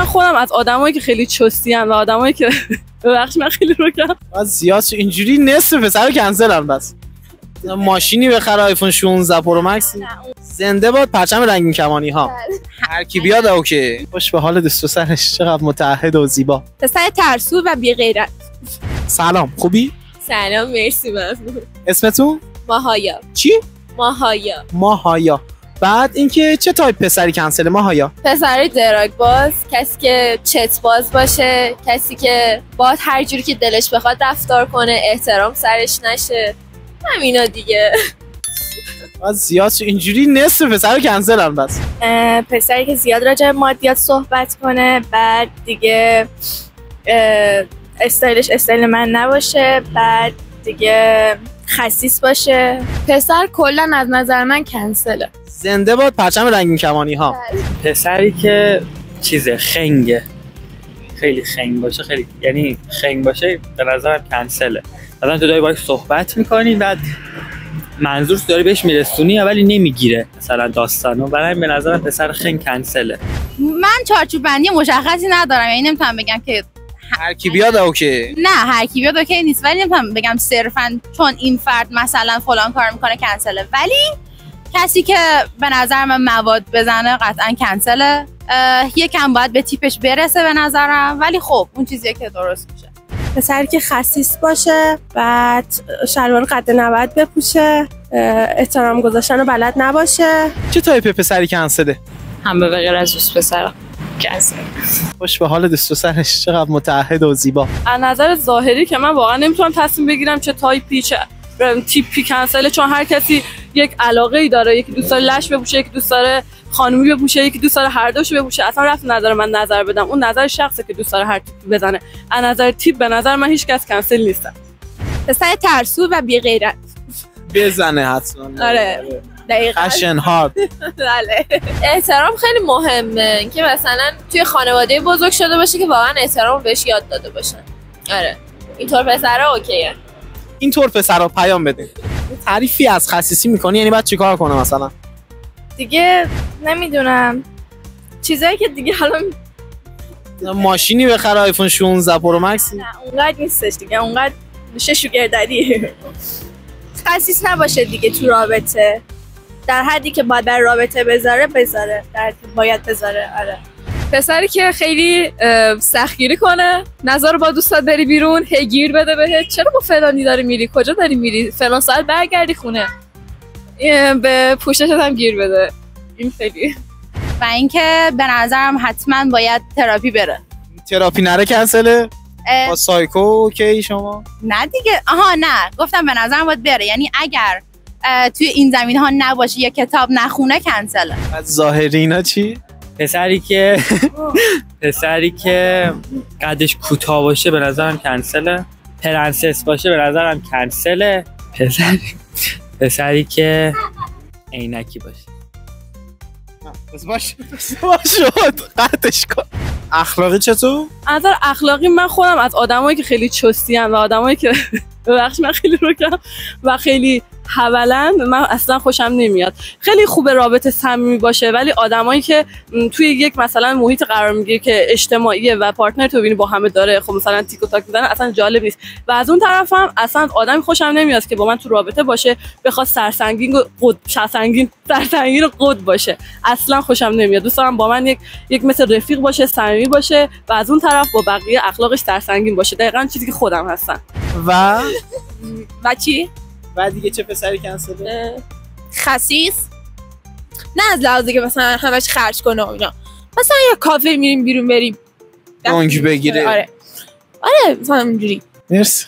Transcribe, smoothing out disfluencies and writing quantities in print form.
من خودم از آدمایی که خیلی چستی ام و آدمایی که ببخش من خیلی رو کردم از زیاد اینجوری نصف پسر کنسلن. بس ماشینی بخره آیفون 16 پرو مکس. زنده باد پرچم رنگین کمانی ها. هر کی بیاد اوکی. خوش به حال دوست و سرش، چقدر متعهد و زیبا. پسر ترسو و بی غیرت. سلام، خوبی؟ سلام، مرسی. ممنون. اسمتون؟ ماهایا. چی؟ ماهایا. ماهایا. بعد اینکه چه تایپ پسری کنسل ماهایا؟ پسر دراگ باز، کسی که چت باز باشه، کسی که باید هر جوری که دلش بخواد رفتار کنه، احترام سرش نشه، همینا دیگه. از زیاد اینجوری نصف پسر کنسلن. بس پسری که زیاد راجع به مادیات صحبت کنه، بعد دیگه استایلش استایل من نباشه، بعد دیگه خسیس باشه. پسر کلا از نظر من کنسله. زنده باد پرچم رنگین کمانی ها. پسری که چیزه خنگه، خیلی خنگ باشه، خیلی یعنی خنگ باشه به نظرم کنسله. مثلا تو داری باهاش صحبت میکنی، بعد منظور داری بهش میرسونی ولی نمیگیره مثلا داستانو، برای به نظرم پسر خنگ کنسله. من چارچوب بندی مشخصی ندارم، یعنی نمیتونم بگم که هر کی بیاد اوکی. نه هر کی بیاد اوکی نیست، ولی نمیتونم بگم صرفا چون این فرد مثلا فلان کار میکنه کنسله. ولی کسی که به نظر من مواد بزنه قطعا کنسله. یکم باید به تیپش برسه به نظرم، ولی خب اون چیزیه که درست میشه. پسری که خسیس باشه، بعد شلوار قد 90 بپوشه، احترام گذاشتن رو بلد نباشه. چه تایپ پسری کنسله؟ همه به غیر از دوست پسرم کنسل. خوش به حال دوست و سرش، چقدر متعهد و زیبا. از نظر ظاهری که من واقعا نمیتونم تصمیم بگیرم چه تایپی چه تیپی کنسله، چون هر کسی یک علاقه ای داره. یکی دوست داره لش بپوشه، یکی دوست داره خانومی بپوشه، یکی دوست داره هر دوشو بپوشه. اصلا رفت نظر من نظر بدم، اون نظر شخصه که دوست داره هر تیپی بزنه. از نظر تیپ به نظر من هیچ کس کنسل نیستم. پسر ترسو و بی غیرت. بزنه حتما. آره دقیقاً. خشن هارد. بله. احترام خیلی مهمه که مثلا توی خانواده بزرگ شده باشه که واقعا احترام بهش یاد داده باشن. آره اینطور پسرا اوکیه. اینطور پسرا پیام بده. تعریفی از خسیسی میکنی یعنی بعد چیکار کنه مثلا؟ دیگه نمیدونم، چیزایی که دیگه حالا ماشینی بخره آیفون 16 پرو مکس. نه اونقدر نیستش دیگه، اونقدر میشه شوگردری. خسیس نباشه دیگه تو رابطه، در حدی که باید بر رابطه بذاره، در حدی باید بذاره. آره پسری که خیلی سختگیری کنه، نظر با دوستات بری بیرون، هی گیر بده بهت چرا با فلانی داری میری، کجا داری میری، فلان ساعت برگردی خونه، به پوششت هم گیر بده. این خیلی. و اینکه به نظرم حتما باید تراپی بره. تراپی نره کنسله؟ با سایکو اوکی شما؟ نه دیگه. آها نه، گفتم به نظرم باید بره، یعنی اگر توی این زمین ها نباشه یا کتاب نخونه کنسله. از ظاهری اینا چی؟ پسری که قدش کوتاه باشه به نظرم کنسله. پرنسس باشه به نظرم کنسله. پسری که عینکی باشه. باشه قطعش کن. اخلاقی چطور؟ از نظر اخلاقی من خودم از آدمایی که خیلی چستی ام و آدمایی که ببخش من خیلی رو کردم و خیلی حولن، من اصلا خوشم نمیاد. خیلی خوبه رابطه صمیمی باشه، ولی آدمایی که توی یک مثلا محیط قرار میگیره که اجتماعیه و پارتنر تو ببینی با همه داره خب مثلا تیک و تاک میزنه، اصلا جالب نیست. و از اون طرف هم اصلا آدمی خوشم نمیاد که با من تو رابطه باشه بخواد سرسنگین و قد باشه. اصلا خوشم نمیاد. دوست دارم با من یک مثل رفیق باشه، صمیمی باشه و از اون طرف با بقیه اخلاقش سرسنگین باشه. دقیقاً چیزی که خودم هستم. و چی؟ بعد دیگه چه پسری کنسله؟ خسیس، نه از لحاظی که مثلا همش خرج کنه و اینا، مثلا یه کافه میریم بیرون بریم دونگ بگیره. آره مثلا اینجوری. مرسی.